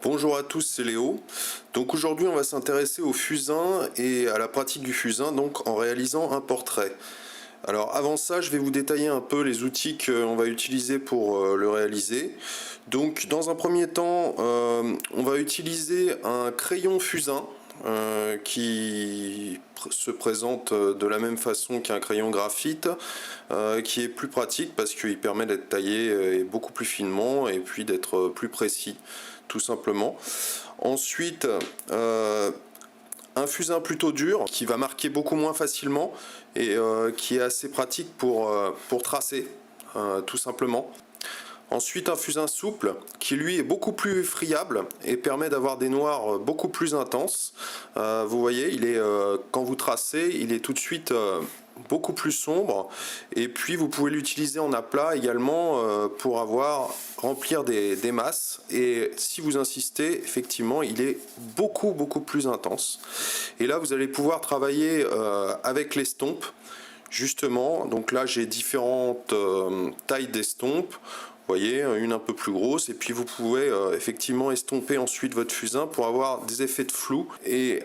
Bonjour à tous, c'est Léo. Donc aujourd'hui on va s'intéresser au fusain et à la pratique du fusain donc en réalisant un portrait. Alors avant ça je vais vous détailler un peu les outils qu'on va utiliser pour le réaliser. Donc dans un premier temps on va utiliser un crayon fusain qui se présente de la même façon qu'un crayon graphite, qui est plus pratique parce qu'il permet d'être taillé beaucoup plus finement et puis d'être plus précis tout simplement. Ensuite un fusain plutôt dur qui va marquer beaucoup moins facilement et qui est assez pratique pour tracer tout simplement. Ensuite un fusain souple qui lui est beaucoup plus friable et permet d'avoir des noirs beaucoup plus intenses. Vous voyez, il est, quand vous tracez, il est tout de suite beaucoup plus sombre, et puis vous pouvez l'utiliser en aplat également pour remplir des masses, et si vous insistez effectivement il est beaucoup plus intense, et là vous allez pouvoir travailler avec l'estompe justement. Donc là j'ai différentes tailles d'estompes. Vous voyez, une un peu plus grosse, et puis vous pouvez effectivement estomper ensuite votre fusain pour avoir des effets de flou, et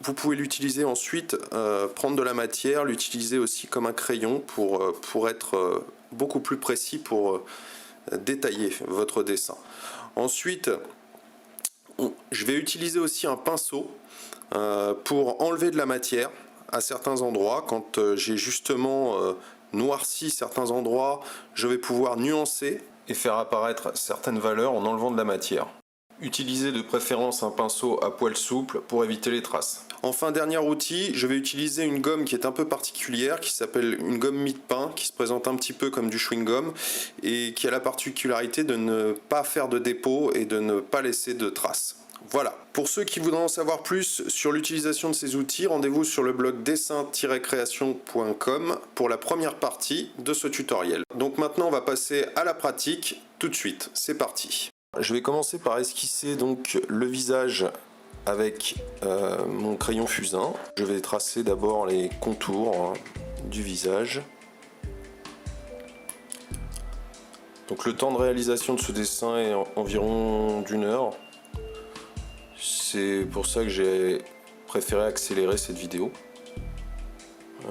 vous pouvez l'utiliser ensuite, prendre de la matière, l'utiliser aussi comme un crayon pour être beaucoup plus précis, pour détailler votre dessin. Ensuite, je vais utiliser aussi un pinceau pour enlever de la matière à certains endroits. Quand j'ai justement noirci certains endroits, je vais pouvoir nuancer et faire apparaître certaines valeurs en enlevant de la matière. Utilisez de préférence un pinceau à poil souple pour éviter les traces. Enfin, dernier outil, je vais utiliser une gomme qui est un peu particulière, qui s'appelle une gomme mie-de-pain, qui se présente un petit peu comme du chewing-gum et qui a la particularité de ne pas faire de dépôt et de ne pas laisser de traces. Voilà. Pour ceux qui voudraient en savoir plus sur l'utilisation de ces outils, rendez-vous sur le blog dessin-création.com pour la première partie de ce tutoriel. Donc maintenant on va passer à la pratique tout de suite. C'est parti. Je vais commencer par esquisser donc le visage avec mon crayon fusain. Je vais tracer d'abord les contours du visage. Donc le temps de réalisation de ce dessin est environ d'1 heure. C'est pour ça que j'ai préféré accélérer cette vidéo.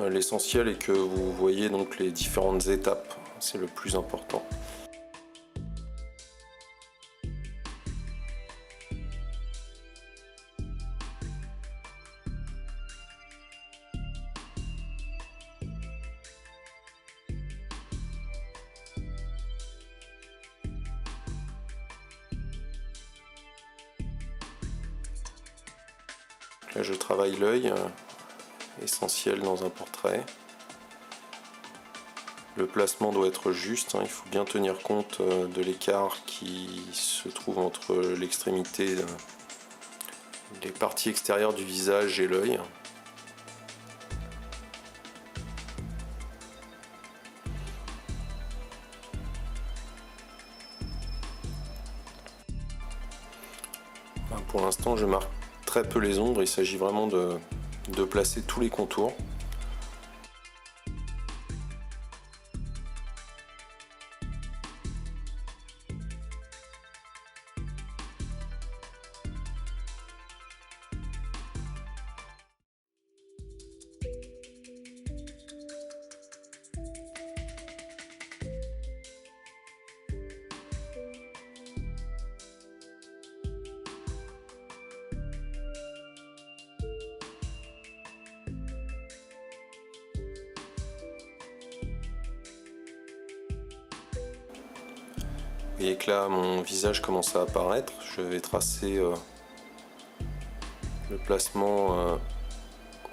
L'essentiel est que vous voyez donc les différentes étapes, c'est le plus important. Là, je travaille l'œil, essentiel dans un portrait. Le placement doit être juste, il faut bien tenir compte de l'écart qui se trouve entre l'extrémité, les parties extérieures du visage et l'œil. Pour l'instant, je marque très peu les ombres, il s'agit vraiment de placer tous les contours. Vous voyez que là mon visage commence à apparaître. Je vais tracer le placement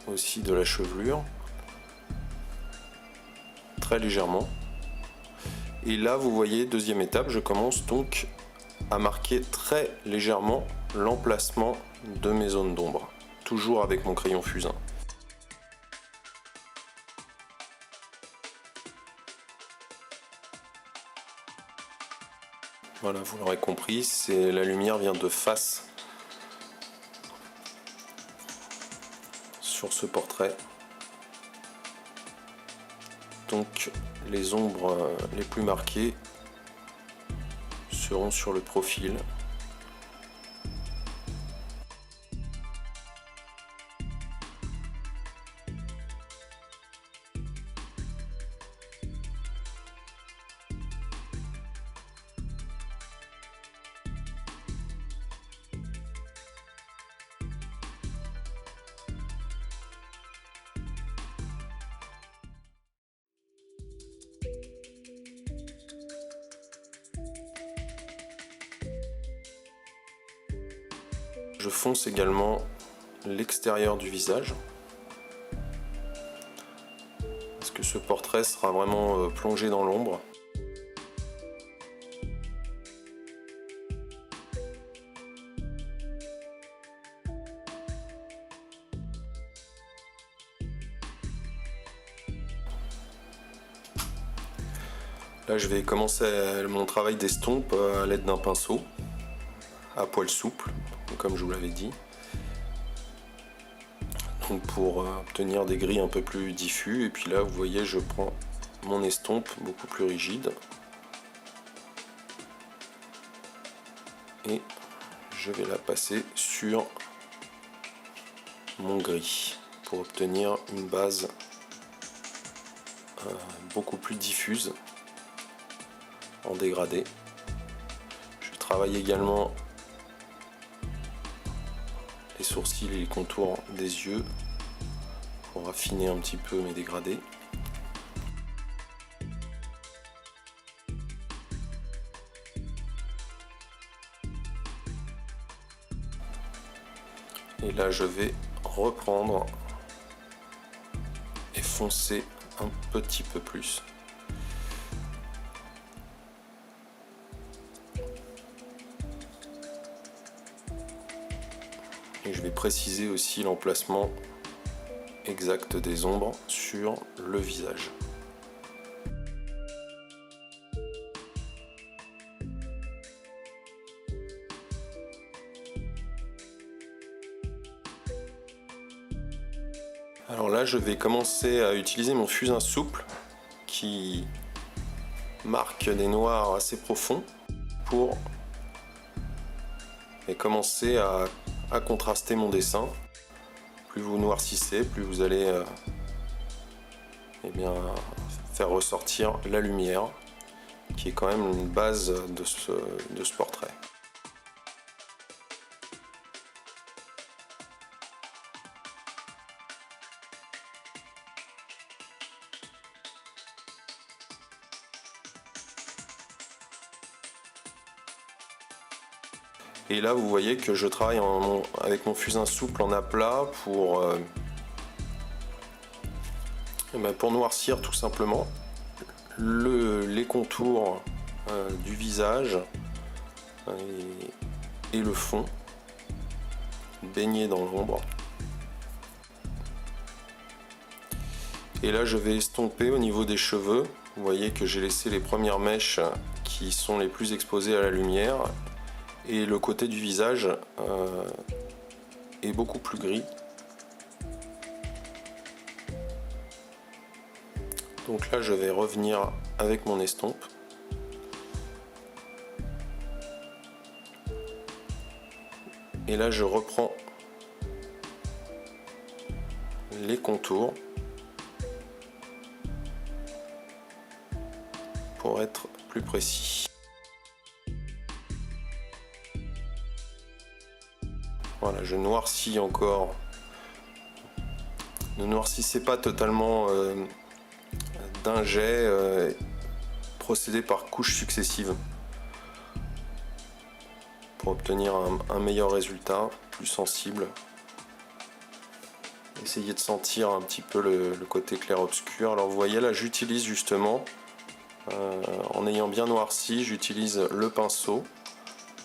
aussi de la chevelure très légèrement. Et là vous voyez, deuxième étape, je commence donc à marquer très légèrement l'emplacement de mes zones d'ombre, toujours avec mon crayon fusain. Voilà, vous l'aurez compris, la lumière vient de face sur ce portrait. Donc les ombres les plus marquées seront sur le profil. je fonce également l'extérieur du visage, parce que ce portrait sera vraiment plongé dans l'ombre. Là, je vais commencer mon travail d'estompe à l'aide d'un pinceau à poil souple, comme je vous l'avais dit. Donc pour obtenir des gris un peu plus diffus. Et puis là, vous voyez, je prends mon estompe beaucoup plus rigide. Et je vais la passer sur mon gris pour obtenir une base beaucoup plus diffuse en dégradé. Je travaille également les sourcils et les contours des yeux pour affiner un petit peu mes dégradés. Et là je vais reprendre et foncer un petit peu plus. Et je vais préciser aussi l'emplacement exact des ombres sur le visage. Alors là, je vais commencer à utiliser mon fusain souple qui marque des noirs assez profonds pour commencer à contraster mon dessin. Plus vous noircissez, plus vous allez faire ressortir la lumière, qui est quand même une base de ce portrait. Et là, vous voyez que je travaille avec mon fusain souple en aplat pour noircir tout simplement les contours du visage et le fond baigné dans l'ombre. Et là, je vais estomper au niveau des cheveux. Vous voyez que j'ai laissé les premières mèches qui sont les plus exposées à la lumière. Et le côté du visage est beaucoup plus gris. Donc là, je vais revenir avec mon estompe. Et là, je reprends les contours pour être plus précis. Voilà, je noircis encore. Ne noircissez pas totalement d'un jet, procédez par couches successives pour obtenir un meilleur résultat, plus sensible. Essayez de sentir un petit peu le côté clair-obscur. Alors vous voyez là, j'utilise justement, en ayant bien noirci, j'utilise le pinceau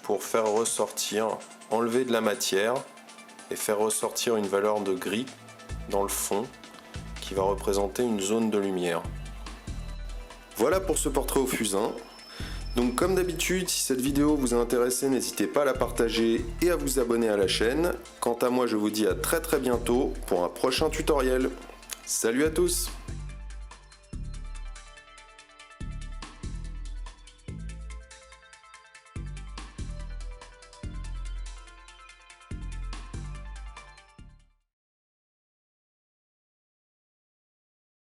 pour faire ressortir, enlever de la matière et faire ressortir une valeur de gris dans le fond qui va représenter une zone de lumière. Voilà pour ce portrait au fusain. Donc comme d'habitude, si cette vidéo vous a intéressé, n'hésitez pas à la partager et à vous abonner à la chaîne. Quant à moi, je vous dis à très bientôt pour un prochain tutoriel. Salut à tous!